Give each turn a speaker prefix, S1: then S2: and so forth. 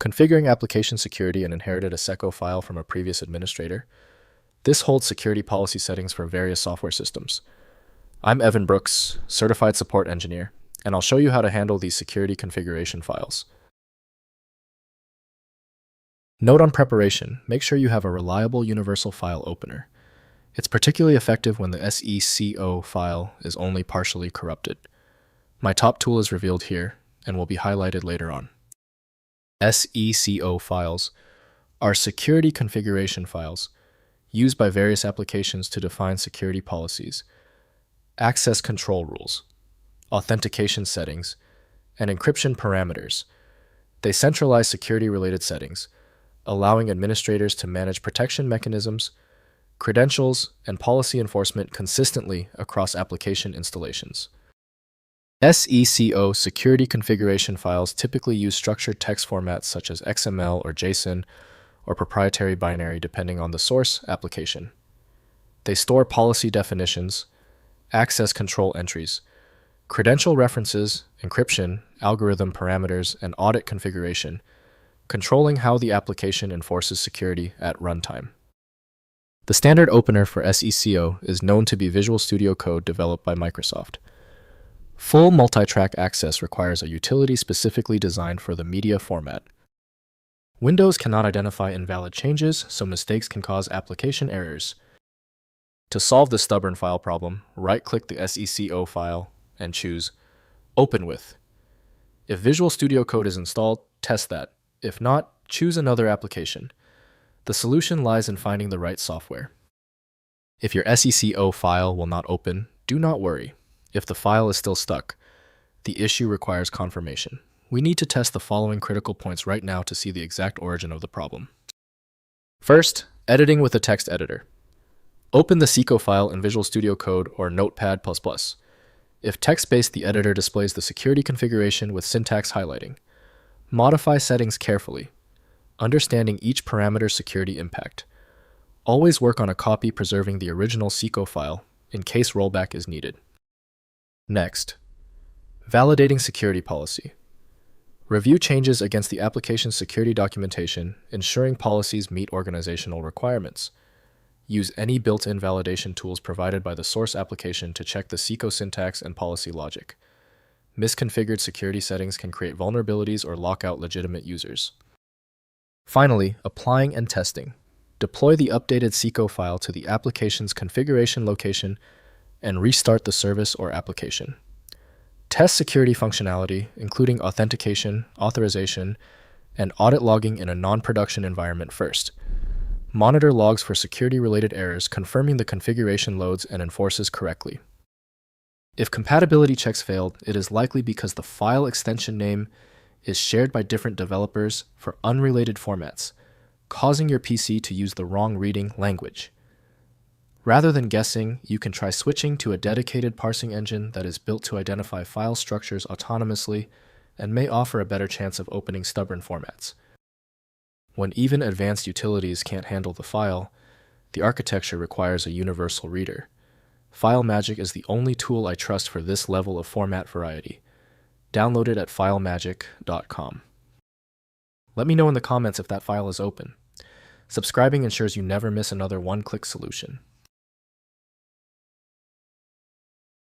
S1: Configuring application security and inherited a SECO file from a previous administrator. This holds security policy settings for various software systems. I'm Evan Brooks, Certified Support Engineer, and I'll show you how to handle these security configuration files. Note on preparation, make sure you have a reliable universal file opener. It's particularly effective when the SECO file is only partially corrupted. My top tool is revealed here and will be highlighted later on. SECO files are security configuration files used by various applications to define security policies, access control rules, authentication settings, and encryption parameters. They centralize security-related settings, allowing administrators to manage protection mechanisms, credentials, and policy enforcement consistently across application installations. SECO security configuration files typically use structured text formats such as XML or JSON or proprietary binary depending on the source application. They store policy definitions, access control entries, credential references, encryption, algorithm parameters, and audit configuration, controlling how the application enforces security at runtime. The standard opener for SECO is known to be Visual Studio Code developed by Microsoft. Full multi-track access requires a utility specifically designed for the media format. Windows cannot identify invalid changes, so mistakes can cause application errors. To solve this stubborn file problem, right-click the SECO file and choose Open With. If Visual Studio Code is installed, test that. If not, choose another application. The solution lies in finding the right software. If your SECO file will not open, do not worry. If the file is still stuck, the issue requires confirmation. We need to test the following critical points right now to see the exact origin of the problem. First, editing with a text editor. Open the SECO file in Visual Studio Code or Notepad++. If text-based, the editor displays the security configuration with syntax highlighting. Modify settings carefully, understanding each parameter's security impact. Always work on a copy preserving the original SECO file in case rollback is needed. Next, validating security policy. Review changes against the application's security documentation, ensuring policies meet organizational requirements. Use any built-in validation tools provided by the source application to check the SECO syntax and policy logic. Misconfigured security settings can create vulnerabilities or lock out legitimate users. Finally, applying and testing. Deploy the updated SECO file to the application's configuration location and restart the service or application. Test security functionality, including authentication, authorization, and audit logging in a non-production environment first. Monitor logs for security-related errors, confirming the configuration loads and enforces correctly. If compatibility checks failed, it is likely because the file extension name is shared by different developers for unrelated formats, causing your PC to use the wrong reading language. Rather than guessing, you can try switching to a dedicated parsing engine that is built to identify file structures autonomously and may offer a better chance of opening stubborn formats. When even advanced utilities can't handle the file, the architecture requires a universal reader. FileMagick is the only tool I trust for this level of format variety. Download it at filemagick.com. Let me know in the comments if that file is open. Subscribing ensures you never miss another one-click solution.